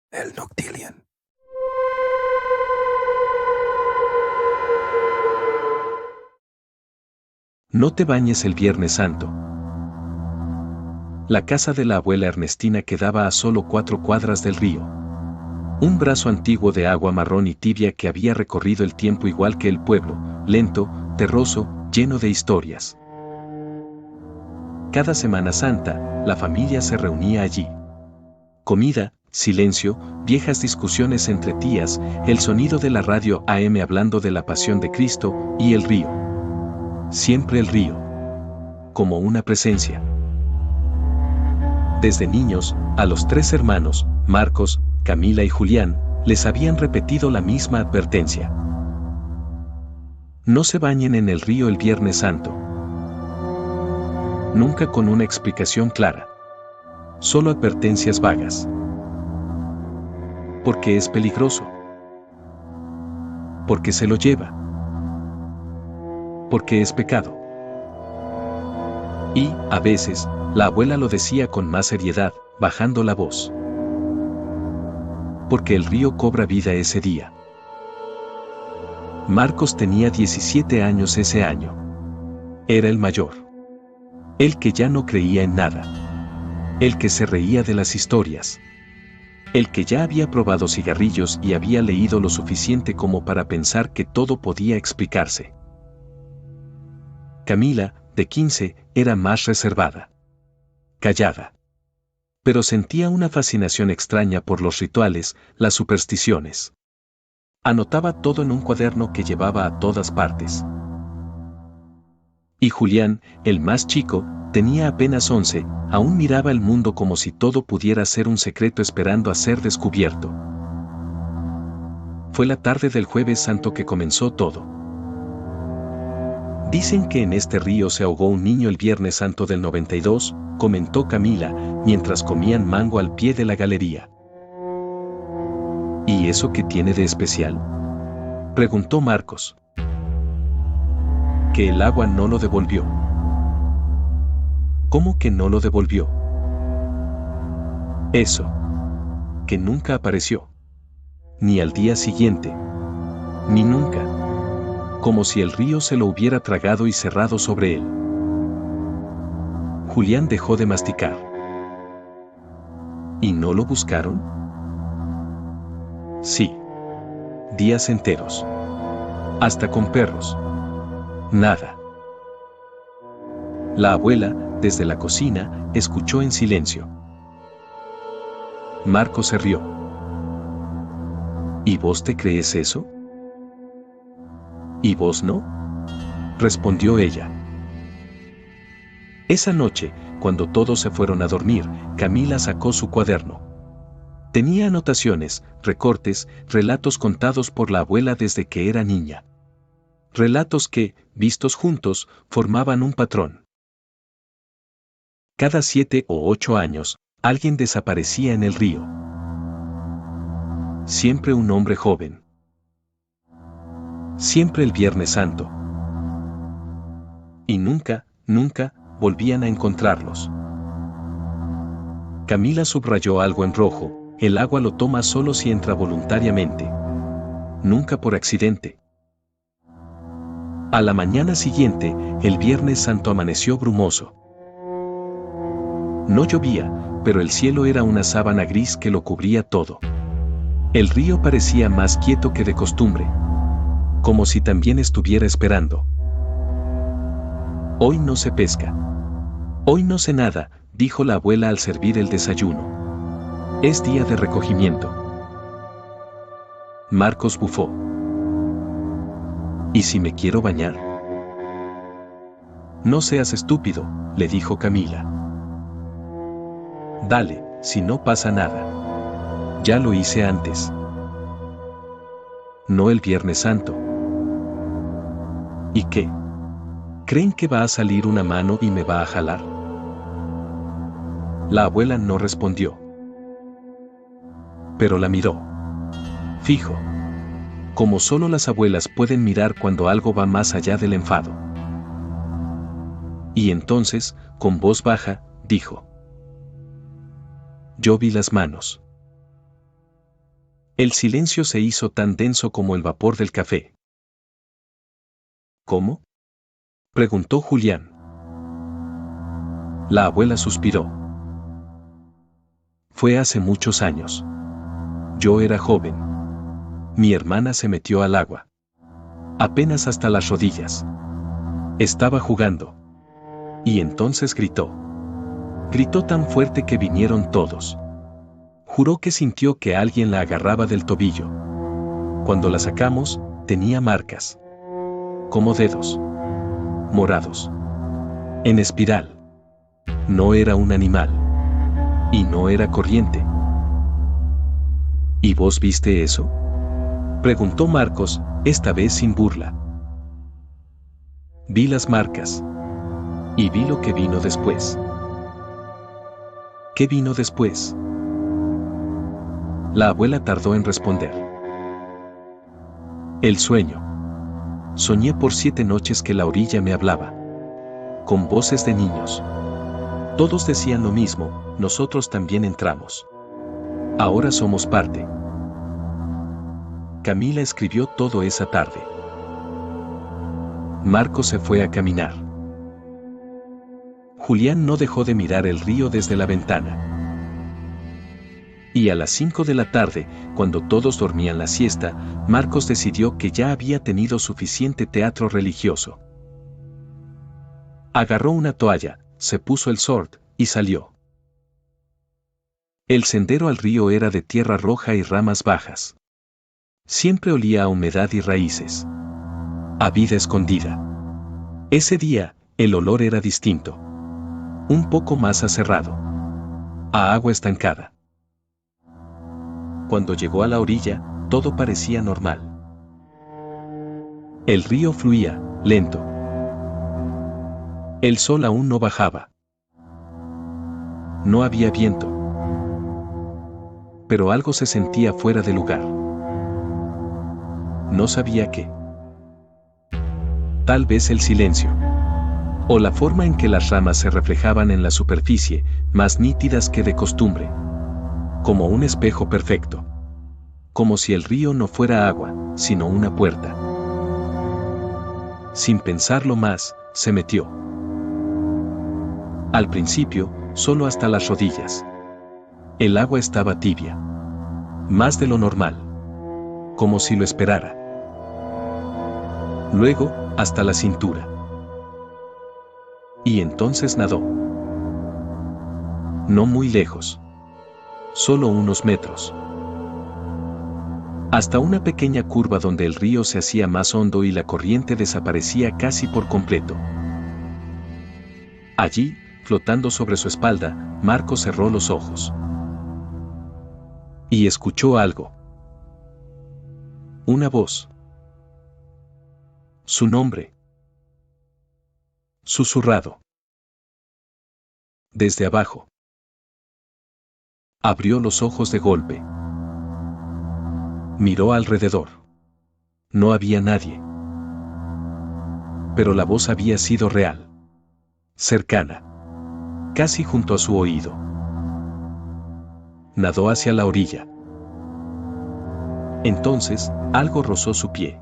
El Noctilien. No te bañes el Viernes Santo. La casa de la abuela Ernestina quedaba a solo 4 cuadras del río. Un brazo antiguo de agua marrón y tibia que había recorrido el tiempo igual que el pueblo, lento, terroso, lleno de historias. Cada Semana Santa, la familia se reunía allí. Comida, silencio, viejas discusiones entre tías, el sonido de la radio AM hablando de la pasión de Cristo, y el río. Siempre el río. Como una presencia. Desde niños, a los 3 hermanos, Marcos, Camila y Julián, les habían repetido la misma advertencia. No se bañen en el río el Viernes Santo. Nunca con una explicación clara. Solo advertencias vagas. Porque es peligroso. Porque se lo lleva. Porque es pecado. Y, a veces, la abuela lo decía con más seriedad, bajando la voz. Porque el río cobra vida ese día. Marcos tenía 17 años ese año. Era el mayor. El que ya no creía en nada. El que se reía de las historias. El que ya había probado cigarrillos y había leído lo suficiente como para pensar que todo podía explicarse. Camila, de 15, era más reservada. Callada. Pero sentía una fascinación extraña por los rituales, las supersticiones. Anotaba todo en un cuaderno que llevaba a todas partes. Y Julián, el más chico, tenía apenas 11, aún miraba el mundo como si todo pudiera ser un secreto esperando a ser descubierto. Fue la tarde del Jueves Santo que comenzó todo. Dicen que en este río se ahogó un niño el Viernes Santo del 92, comentó Camila, mientras comían mango al pie de la galería. ¿Y eso qué tiene de especial?, preguntó Marcos. Que el agua no lo devolvió. ¿Cómo que no lo devolvió? Eso. Que nunca apareció. Ni al día siguiente. Ni nunca. Como si el río se lo hubiera tragado y cerrado sobre él. Julián dejó de masticar. ¿Y no lo buscaron? Sí. Días enteros. Hasta con perros. Nada. La abuela, desde la cocina, escuchó en silencio. Marco se rió. ¿Y vos te crees eso? ¿Y vos no?, respondió ella. Esa noche, cuando todos se fueron a dormir, Camila sacó su cuaderno. Tenía anotaciones, recortes, relatos contados por la abuela desde que era niña. Relatos que, vistos juntos, formaban un patrón. Cada 7 o 8 años, alguien desaparecía en el río. Siempre un hombre joven. Siempre el Viernes Santo. Y nunca, nunca, volvían a encontrarlos. Camila subrayó algo en rojo: el agua lo toma solo si entra voluntariamente. Nunca por accidente. A la mañana siguiente, el Viernes Santo amaneció brumoso. No llovía, pero el cielo era una sábana gris que lo cubría todo. El río parecía más quieto que de costumbre. Como si también estuviera esperando. Hoy no se pesca. Hoy no se nada, dijo la abuela al servir el desayuno. Es día de recogimiento. Marcos bufó. ¿Y si me quiero bañar? No seas estúpido, le dijo Camila. Dale, si no pasa nada. Ya lo hice antes. No el Viernes Santo. ¿Y qué? ¿Creen que va a salir una mano y me va a jalar? La abuela no respondió. Pero la miró. Fijo. Como solo las abuelas pueden mirar cuando algo va más allá del enfado. Y entonces, con voz baja, dijo: Yo vi las manos. El silencio se hizo tan denso como el vapor del café. ¿Cómo?, preguntó Julián. La abuela suspiró. Fue hace muchos años. Yo era joven. Mi hermana se metió al agua. Apenas hasta las rodillas. Estaba jugando. Y entonces gritó. Gritó tan fuerte que vinieron todos. Juró que sintió que alguien la agarraba del tobillo. Cuando la sacamos, tenía marcas. Como dedos. Morados. En espiral. No era un animal. Y no era corriente. ¿Y vos viste eso?, preguntó Marcos, esta vez sin burla. Vi las marcas. Y vi lo que vino después. ¿Qué vino después?, la abuela tardó en responder. El sueño. Soñé por 7 noches que la orilla me hablaba. Con voces de niños. Todos decían lo mismo, nosotros también entramos. Ahora somos parte. Camila escribió todo esa tarde. Marcos se fue a caminar. Julián no dejó de mirar el río desde la ventana. Y a las 5 de la tarde, cuando todos dormían la siesta, Marcos decidió que ya había tenido suficiente teatro religioso. Agarró una toalla, se puso el short, y salió. El sendero al río era de tierra roja y ramas bajas. Siempre olía a humedad y raíces. A vida escondida. Ese día, el olor era distinto. Un poco más aserrado. A agua estancada. Cuando llegó a la orilla, todo parecía normal. El río fluía, lento. El sol aún no bajaba. No había viento. Pero algo se sentía fuera de lugar. No sabía qué. Tal vez el silencio. O la forma en que las ramas se reflejaban en la superficie, más nítidas que de costumbre. Como un espejo perfecto. Como si el río no fuera agua, sino una puerta. Sin pensarlo más, se metió. Al principio, solo hasta las rodillas. El agua estaba tibia. Más de lo normal. Como si lo esperara. Luego, hasta la cintura. Y entonces nadó. No muy lejos. Solo unos metros. Hasta una pequeña curva donde el río se hacía más hondo y la corriente desaparecía casi por completo. Allí, flotando sobre su espalda, Marcos cerró los ojos. Y escuchó algo. Una voz. Su nombre. Susurrado. Desde abajo. Abrió los ojos de golpe. Miró alrededor. No había nadie. Pero la voz había sido real. Cercana. Casi junto a su oído. Nadó hacia la orilla. Entonces, algo rozó su pie.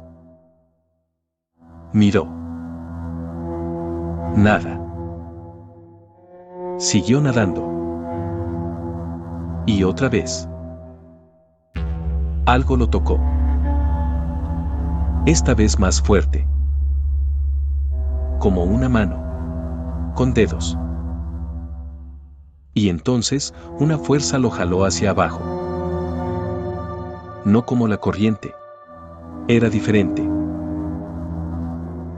Miró. Nada. Siguió nadando. Y otra vez. Algo lo tocó. Esta vez más fuerte. Como una mano. Con dedos. Y entonces, una fuerza lo jaló hacia abajo. No como la corriente. Era diferente.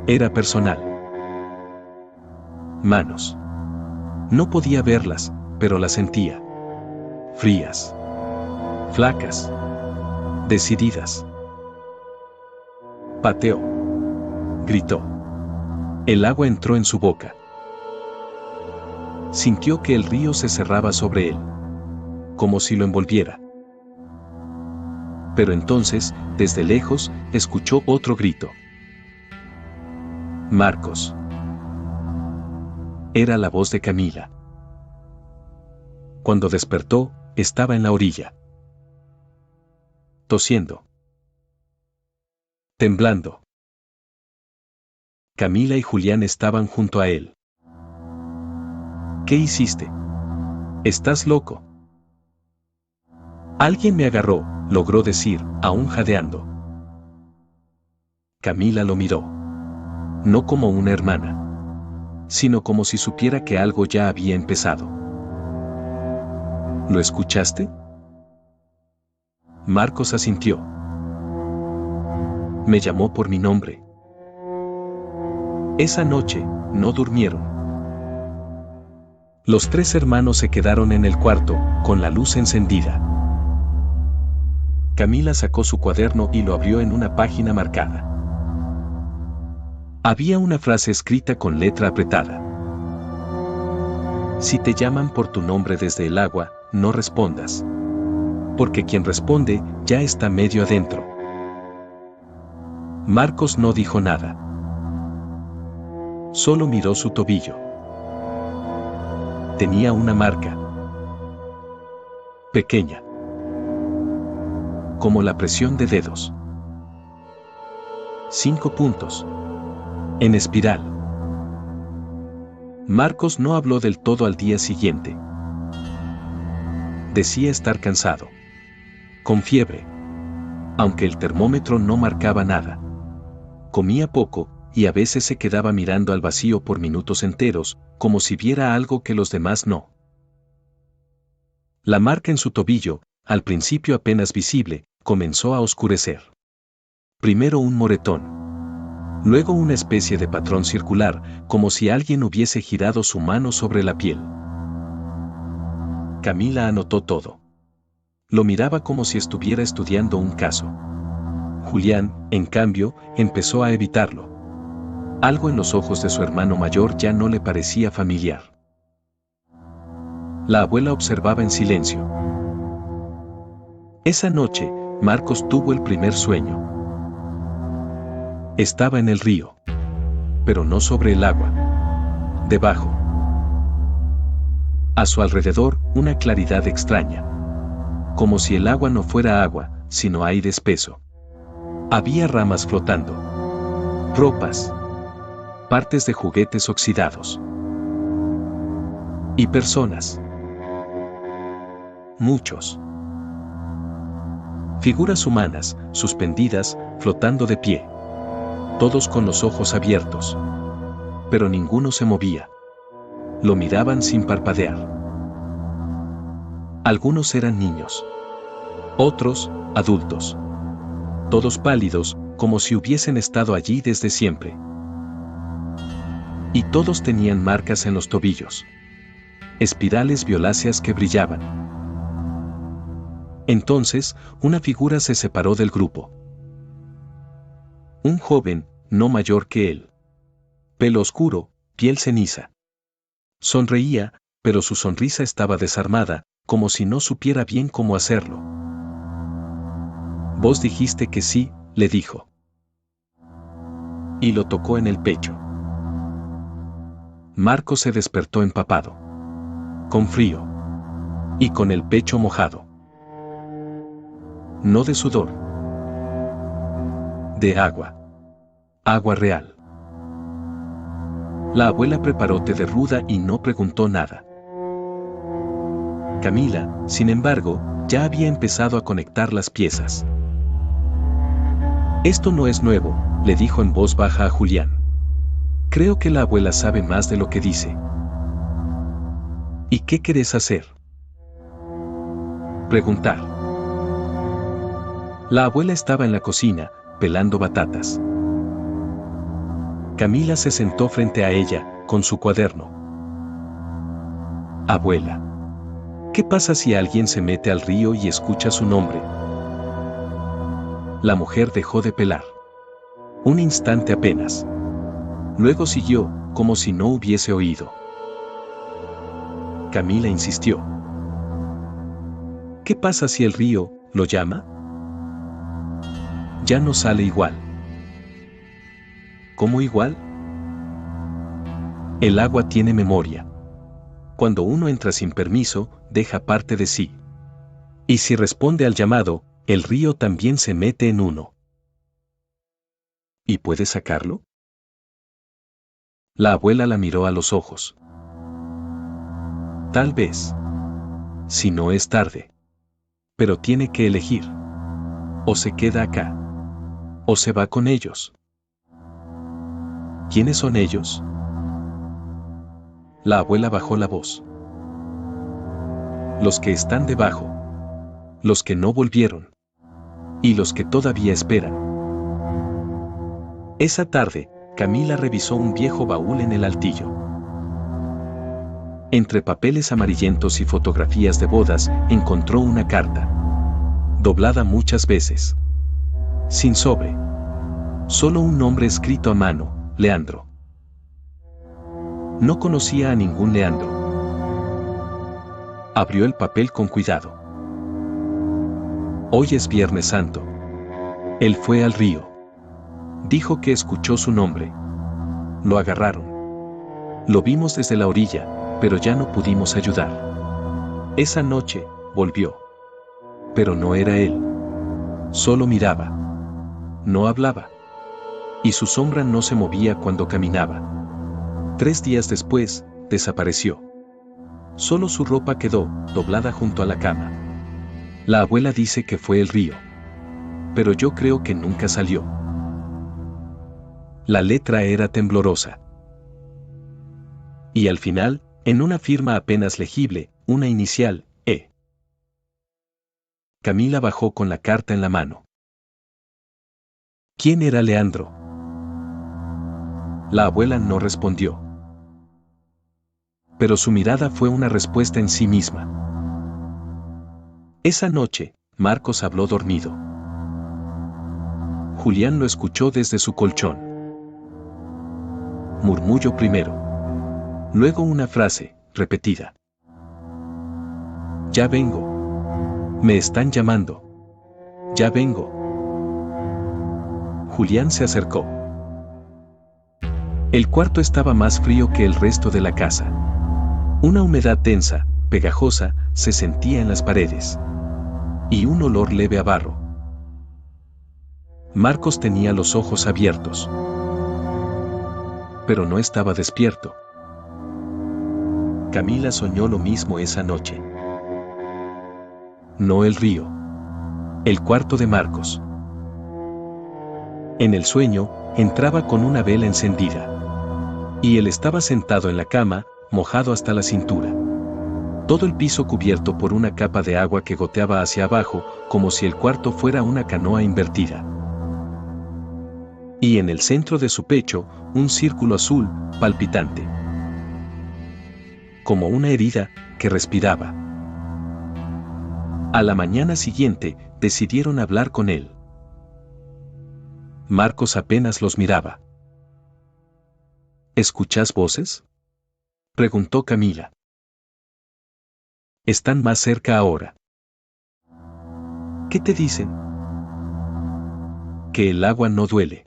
Era personal. Manos. No podía verlas, pero las sentía. Frías. Flacas. Decididas. Pateó. Gritó. El agua entró en su boca. Sintió que el río se cerraba sobre él. Como si lo envolviera. Pero entonces, desde lejos, escuchó otro grito. Marcos. Era la voz de Camila. Cuando despertó, estaba en la orilla. tosiendo, temblando. Camila y Julián estaban junto a él. ¿Qué hiciste? ¿Estás loco? Alguien me agarró, logró decir, aún jadeando. Camila lo miró. No como una hermana, sino como si supiera que algo ya había empezado. ¿Lo escuchaste? Marcos asintió. Me llamó por mi nombre. Esa noche, no durmieron. Los tres hermanos se quedaron en el cuarto, con la luz encendida. Camila sacó su cuaderno y lo abrió en una página marcada. Había una frase escrita con letra apretada. Si te llaman por tu nombre desde el agua, no respondas. Porque quien responde ya está medio adentro. Marcos no dijo nada. Solo miró su tobillo. Tenía una marca. Pequeña. Como la presión de dedos. 5 puntos. En espiral. Marcos no habló del todo al día siguiente. Decía estar cansado. Con fiebre. Aunque el termómetro no marcaba nada. Comía poco, y a veces se quedaba mirando al vacío por minutos enteros, como si viera algo que los demás no. La marca en su tobillo, al principio apenas visible, comenzó a oscurecer. Primero un moretón. Luego una especie de patrón circular, como si alguien hubiese girado su mano sobre la piel. Camila anotó todo. Lo miraba como si estuviera estudiando un caso. Julián, en cambio, empezó a evitarlo. Algo en los ojos de su hermano mayor ya no le parecía familiar. La abuela observaba en silencio. Esa noche, Marcos tuvo el primer sueño. Estaba en el río. Pero no sobre el agua. Debajo. A su alrededor, una claridad extraña. Como si el agua no fuera agua, sino aire espeso. Había ramas flotando. Ropas. Partes de juguetes oxidados. Y personas. Muchos. Figuras humanas, suspendidas, flotando de pie. Todos con los ojos abiertos. Pero ninguno se movía. Lo miraban sin parpadear. Algunos eran niños. Otros, adultos. Todos pálidos, como si hubiesen estado allí desde siempre. Y todos tenían marcas en los tobillos. Espirales violáceas que brillaban. Entonces, una figura se separó del grupo. Un joven, no mayor que él. Pelo oscuro, piel ceniza. Sonreía, pero su sonrisa estaba desarmada, como si no supiera bien cómo hacerlo. Vos dijiste que sí, le dijo. Y lo tocó en el pecho. Marcos se despertó empapado. Con frío. Y con el pecho mojado. No de sudor. De agua. Agua real. La abuela preparó té de ruda y no preguntó nada. Camila, sin embargo, ya había empezado a conectar las piezas. Esto no es nuevo, le dijo en voz baja a Julián. Creo que la abuela sabe más de lo que dice. ¿Y qué querés hacer? Preguntar. La abuela estaba en la cocina, pelando batatas. Camila se sentó frente a ella, con su cuaderno. Abuela. ¿Qué pasa si alguien se mete al río y escucha su nombre? La mujer dejó de pelar. Un instante apenas. Luego siguió, como si no hubiese oído. Camila insistió. ¿Qué pasa si el río lo llama? Ya no sale igual. ¿Cómo igual? El agua tiene memoria. Cuando uno entra sin permiso, deja parte de sí. Y si responde al llamado, El río también se mete en uno. ¿Y puedes sacarlo? La abuela la miró a los ojos. Tal vez. Si no es tarde. Pero tiene que elegir. O se queda acá. O se va con ellos. ¿Quiénes son ellos? La abuela bajó la voz. Los que están debajo. Los que no volvieron. Y los que todavía esperan. Esa tarde, Camila revisó un viejo baúl en el altillo. Entre papeles amarillentos y fotografías de bodas, encontró una carta. Doblada muchas veces. Sin sobre. Solo un nombre escrito a mano, Leandro. No conocía a ningún Leandro. Abrió el papel con cuidado. Hoy es Viernes Santo. Él fue al río. Dijo que escuchó su nombre. Lo agarraron. Lo vimos desde la orilla, pero ya no pudimos ayudar. Esa noche, volvió. Pero no era él. Solo miraba. No hablaba. Y su sombra no se movía cuando caminaba. 3 días después, desapareció. Solo su ropa quedó, doblada junto a la cama. La abuela dice que fue el río. Pero yo creo que nunca salió. La letra era temblorosa. Y al final, en una firma apenas legible, una inicial, E. Camila bajó con la carta en la mano. ¿Quién era Leandro? La abuela no respondió. Pero su mirada fue una respuesta en sí misma. Esa noche, Marcos habló dormido. Julián lo escuchó desde su colchón. Murmulló primero. Luego una frase, repetida. Ya vengo. Me están llamando. Ya vengo. Julián se acercó. El cuarto estaba más frío que el resto de la casa. Una humedad densa, pegajosa, se sentía en las paredes. Y un olor leve a barro. Marcos tenía los ojos abiertos. Pero no estaba despierto. Camila soñó lo mismo esa noche. No el río. El cuarto de Marcos. En el sueño, entraba con una vela encendida. Y él estaba sentado en la cama, mojado hasta la cintura. Todo el piso cubierto por una capa de agua que goteaba hacia abajo, como si el cuarto fuera una canoa invertida. Y en el centro de su pecho, un círculo azul, palpitante. Como una herida, que respiraba. A la mañana siguiente, decidieron hablar con él. Marcos apenas los miraba. ¿Escuchas voces?, preguntó Camila. Están más cerca ahora. ¿Qué te dicen? Que el agua no duele.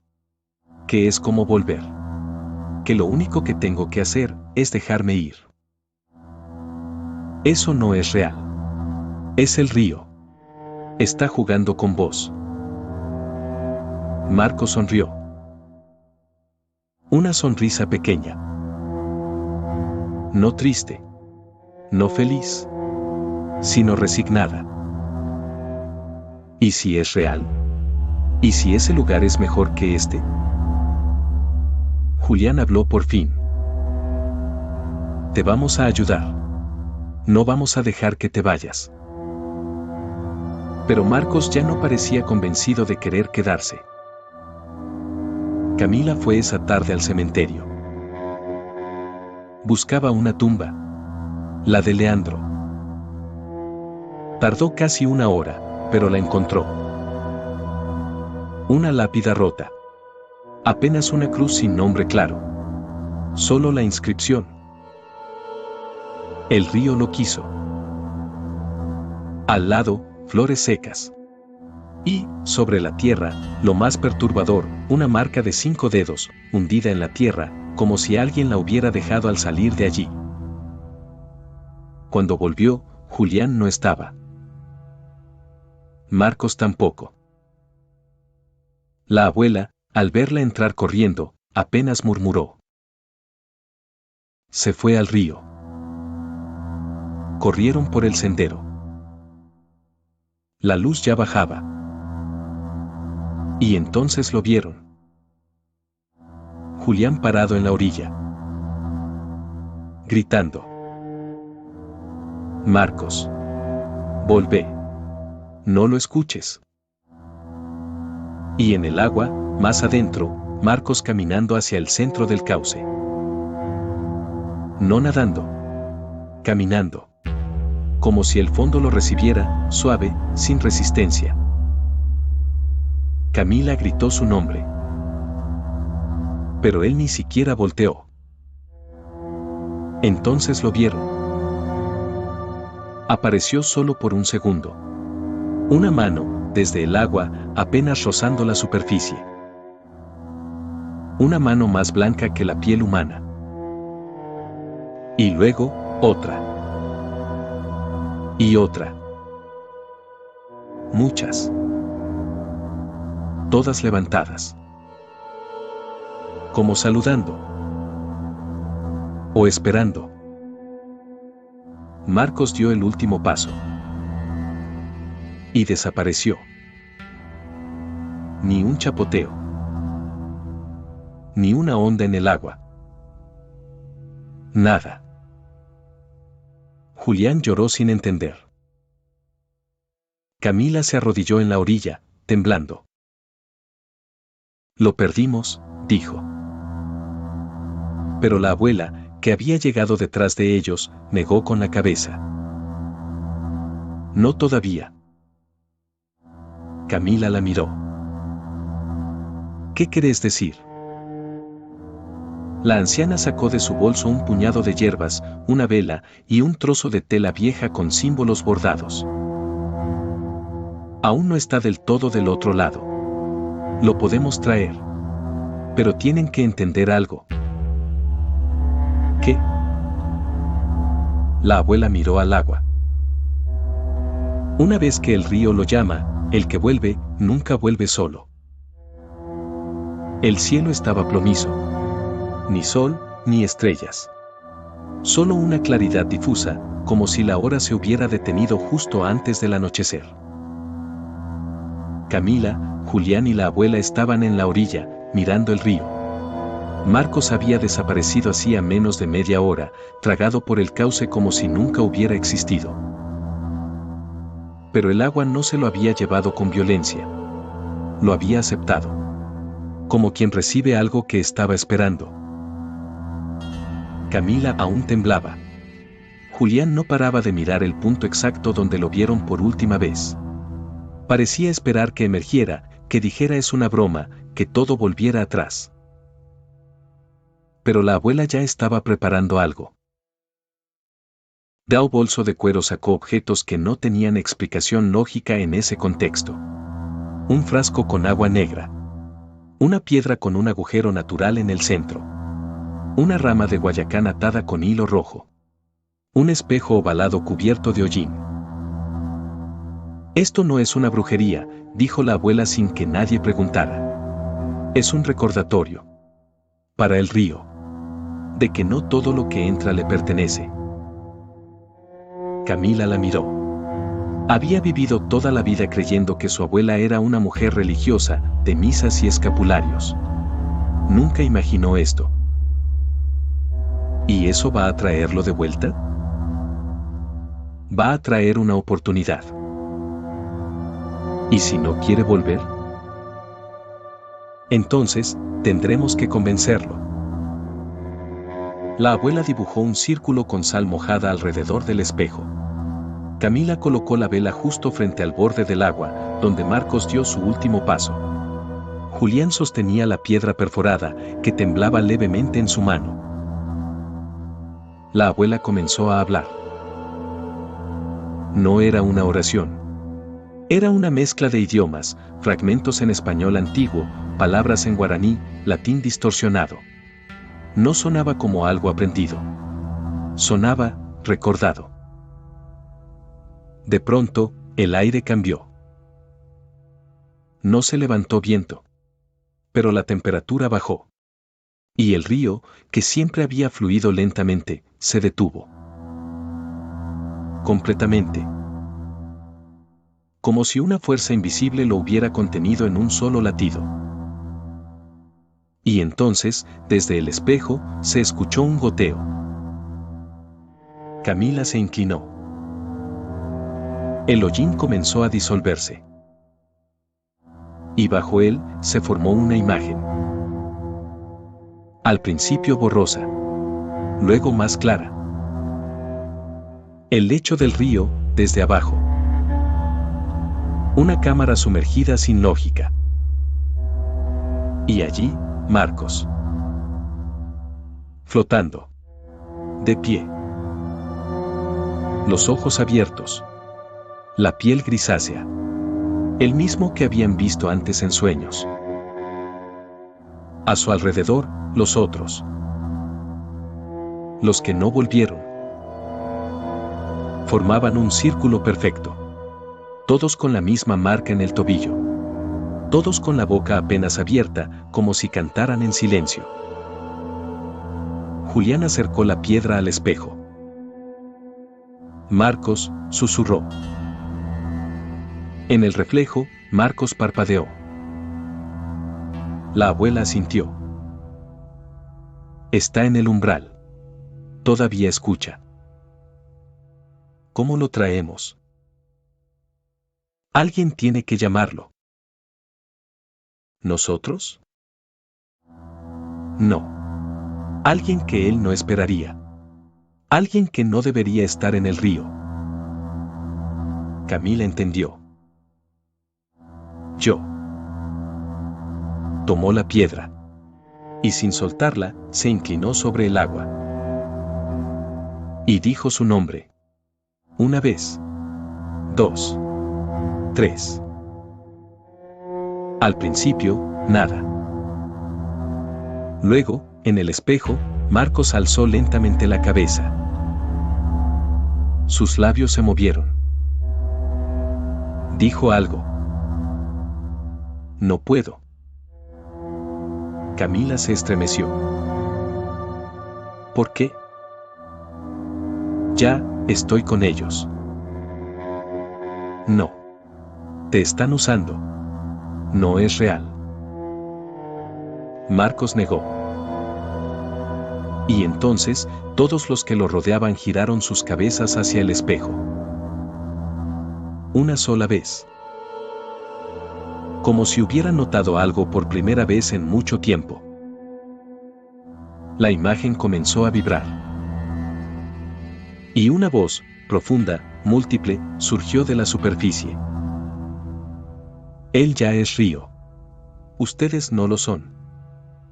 Que es como volver. Que lo único que tengo que hacer es dejarme ir. Eso no es real. Es el río. Está jugando con vos. Marcos sonrió. Una sonrisa pequeña. No triste. No feliz. Sino resignada. ¿Y si es real? ¿Y si ese lugar es mejor que este? Julián habló por fin. Te vamos a ayudar. No vamos a dejar que te vayas. Pero Marcos ya no parecía convencido de querer quedarse. Camila fue esa tarde al cementerio. Buscaba una tumba. La de Leandro. Tardó casi 1 hora, pero la encontró. Una lápida rota. Apenas una cruz sin nombre claro. Solo la inscripción. El río lo quiso. Al lado, flores secas. Y, sobre la tierra, lo más perturbador, una marca de 5 dedos, hundida en la tierra, como si alguien la hubiera dejado al salir de allí. Cuando volvió, Julián no estaba. Marcos tampoco. La abuela, al verla entrar corriendo, apenas murmuró. Se fue al río. Corrieron por el sendero. La luz ya bajaba. Y entonces lo vieron. Julián parado en la orilla, gritando. Marcos, volvé. No lo escuches. Y en el agua, más adentro, Marcos caminando hacia el centro del cauce. No nadando, caminando. Como si el fondo lo recibiera, suave, sin resistencia. Camila gritó su nombre. Pero él ni siquiera volteó. Entonces lo vieron. Apareció solo por un segundo. Una mano, desde el agua, apenas rozando la superficie. Una mano más blanca que la piel humana. Y luego, otra. Y otra. Muchas. Todas levantadas. Como saludando. O esperando. Marcos dio el último paso. Y desapareció. Ni un chapoteo. Ni una onda en el agua. Nada. Julián lloró sin entender. Camila se arrodilló en la orilla, temblando. Lo perdimos, dijo. Pero la abuela, que había llegado detrás de ellos, negó con la cabeza. No todavía. Camila la miró. ¿Qué querés decir? La anciana sacó de su bolso un puñado de hierbas, una vela y un trozo de tela vieja con símbolos bordados. Aún no está del todo del otro lado. Lo podemos traer. Pero tienen que entender algo. ¿Qué? La abuela miró al agua. Una vez que el río lo llama, el que vuelve, nunca vuelve solo. El cielo estaba plomizo. Ni sol, ni estrellas. Solo una claridad difusa, como si la hora se hubiera detenido justo antes del anochecer. Camila, Julián y la abuela estaban en la orilla, mirando el río. Marcos había desaparecido hacía menos de media hora, tragado por el cauce como si nunca hubiera existido. Pero el agua no se lo había llevado con violencia. Lo había aceptado. Como quien recibe algo que estaba esperando. Camila aún temblaba. Julián no paraba de mirar el punto exacto donde lo vieron por última vez. Parecía esperar que emergiera, que dijera es una broma, que todo volviera atrás. Pero la abuela ya estaba preparando algo. De un bolso de cuero sacó objetos que no tenían explicación lógica en ese contexto. Un frasco con agua negra. Una piedra con un agujero natural en el centro. Una rama de guayacán atada con hilo rojo. Un espejo ovalado cubierto de hollín. Esto no es una brujería, dijo la abuela sin que nadie preguntara. Es un recordatorio. Para el río. De que no todo lo que entra le pertenece. Camila la miró. Había vivido toda la vida creyendo que su abuela era una mujer religiosa, de misas y escapularios. Nunca imaginó esto. ¿Y eso va a traerlo de vuelta? Va a traer una oportunidad. ¿Y si no quiere volver? Entonces, tendremos que convencerlo. La abuela dibujó un círculo con sal mojada alrededor del espejo. Camila colocó la vela justo frente al borde del agua, donde Marcos dio su último paso. Julián sostenía la piedra perforada, que temblaba levemente en su mano. La abuela comenzó a hablar. No era una oración. Era una mezcla de idiomas, fragmentos en español antiguo, palabras en guaraní, latín distorsionado. No sonaba como algo aprendido. Sonaba, recordado. De pronto, el aire cambió. No se levantó viento. Pero la temperatura bajó. Y el río, que siempre había fluido lentamente, se detuvo. Completamente. Como si una fuerza invisible lo hubiera contenido en un solo latido. Y entonces, desde el espejo, se escuchó un goteo. Camila se inclinó. El hollín comenzó a disolverse. Y bajo él se formó una imagen. Al principio borrosa. Luego más clara. El lecho del río, desde abajo. Una cámara sumergida sin lógica. Y allí, Marcos. Flotando. De pie. Los ojos abiertos. La piel grisácea. El mismo que habían visto antes en sueños. A su alrededor, los otros. Los que no volvieron. Formaban un círculo perfecto. Todos con la misma marca en el tobillo. Todos con la boca apenas abierta, como si cantaran en silencio. Julián acercó la piedra al espejo. Marcos, susurró. En el reflejo, Marcos parpadeó. La abuela asintió. Está en el umbral. Todavía escucha. ¿Cómo lo traemos? Alguien tiene que llamarlo. ¿Nosotros? No. Alguien que él no esperaría. Alguien que no debería estar en el río. Camila entendió. Yo. Tomó la piedra. Y sin soltarla, se inclinó sobre el agua. Y dijo su nombre. Una vez. 2. 3. Al principio, nada. Luego, en el espejo, Marcos alzó lentamente la cabeza. Sus labios se movieron. Dijo algo. No puedo. Camila se estremeció. ¿Por qué? Ya, estoy con ellos. No. Te están usando. No es real. Marcos negó. Y entonces, todos los que lo rodeaban giraron sus cabezas hacia el espejo. Una sola vez. Como si hubieran notado algo por primera vez en mucho tiempo. La imagen comenzó a vibrar. Y una voz, profunda, múltiple, surgió de la superficie. Él ya es río. Ustedes no lo son.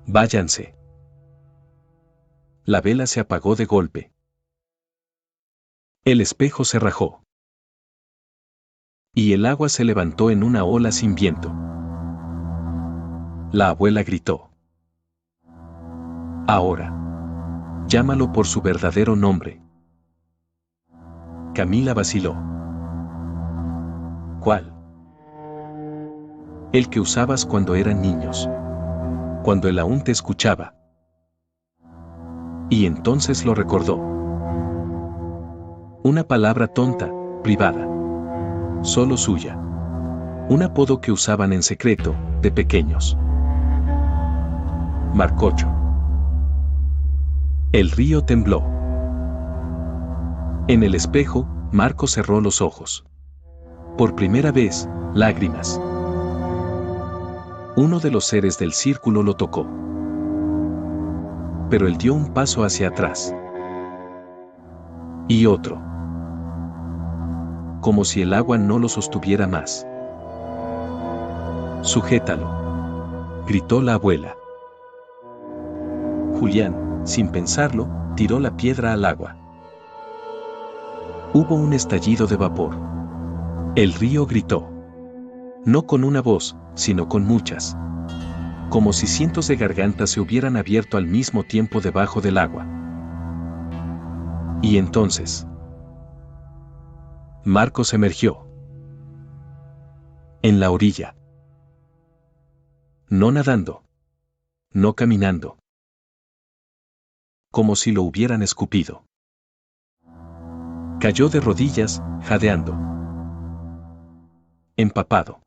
Váyanse. La vela se apagó de golpe. El espejo se rajó. Y el agua se levantó en una ola sin viento. La abuela gritó. Ahora. Llámalo por su verdadero nombre. Camila vaciló. ¿Cuál? El que usabas cuando eran niños. Cuando él aún te escuchaba. Y entonces lo recordó. Una palabra tonta, privada. Solo suya. Un apodo que usaban en secreto, de pequeños. Marcocho. El río tembló. En el espejo, Marcos cerró los ojos. Por primera vez, lágrimas. Uno de los seres del círculo lo tocó. Pero él dio un paso hacia atrás. Y otro. Como si el agua no lo sostuviera más. Sujétalo. Gritó la abuela. Julián, sin pensarlo, tiró la piedra al agua. Hubo un estallido de vapor. El río gritó. No con una voz, sino con muchas. Como si cientos de gargantas se hubieran abierto al mismo tiempo debajo del agua. Y entonces, Marcos emergió. En la orilla. No nadando. No caminando. Como si lo hubieran escupido. Cayó de rodillas, jadeando. Empapado.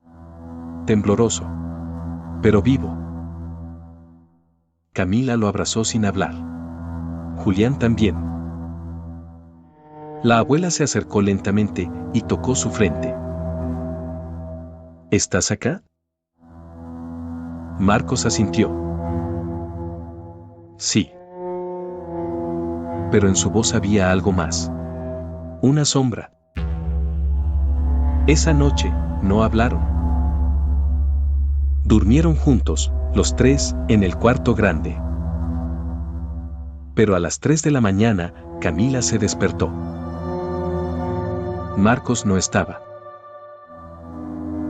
Tembloroso. Pero vivo. Camila lo abrazó sin hablar. Julián también. La abuela se acercó lentamente y tocó su frente. ¿Estás acá? Marcos asintió. Sí. Pero en su voz había algo más. Una sombra. Esa noche, no hablaron. Durmieron juntos, los tres, en el cuarto grande. Pero a las 3 de la mañana, Camila se despertó. Marcos no estaba.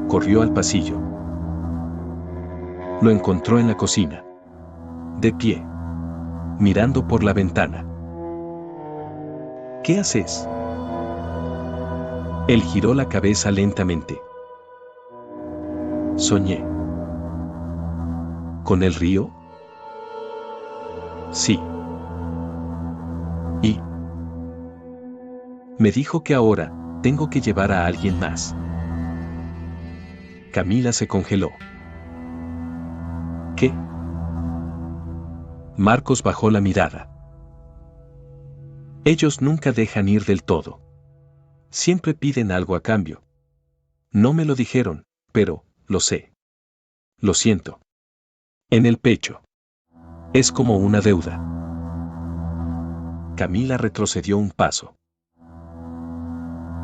Corrió al pasillo. Lo encontró en la cocina. De pie. Mirando por la ventana. ¿Qué haces? Él giró la cabeza lentamente. Soñé. ¿Con el río? Sí. Y me dijo que ahora tengo que llevar a alguien más. Camila se congeló. ¿Qué? Marcos bajó la mirada. Ellos nunca dejan ir del todo. Siempre piden algo a cambio. No me lo dijeron, pero lo sé. Lo siento. En el pecho. Es como una deuda. Camila retrocedió un paso.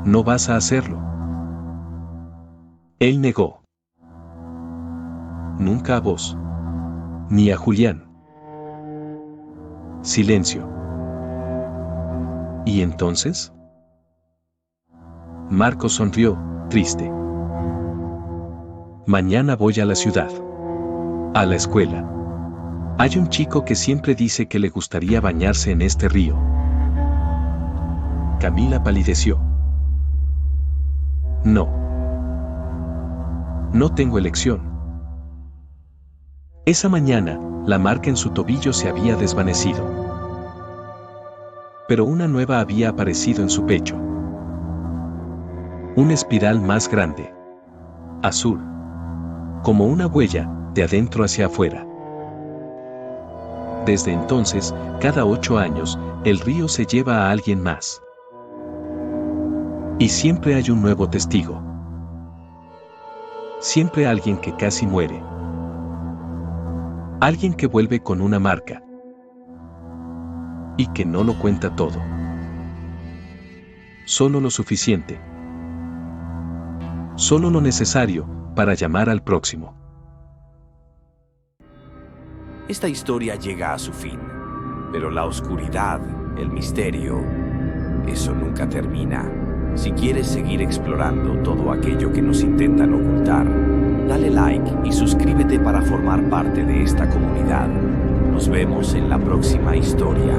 No vas a hacerlo. Él negó. Nunca a vos. Ni a Julián. Silencio. ¿Y entonces? Marcos sonrió, triste. Mañana voy a la ciudad. A la escuela. Hay un chico que siempre dice que le gustaría bañarse en este río. Camila palideció. No. No tengo elección. Esa mañana, la marca en su tobillo se había desvanecido. Pero una nueva había aparecido en su pecho. Una espiral más grande. Azul. Como una huella, de adentro hacia afuera. Desde entonces, cada 8 años, el río se lleva a alguien más. Y siempre hay un nuevo testigo. Siempre alguien que casi muere. Alguien que vuelve con una marca. Y que no lo cuenta todo. Solo lo suficiente. Solo lo necesario para llamar al próximo. Esta historia llega a su fin, pero la oscuridad, el misterio, eso nunca termina. Si quieres seguir explorando todo aquello que nos intentan ocultar, dale like y suscríbete para formar parte de esta comunidad. Nos vemos en la próxima historia.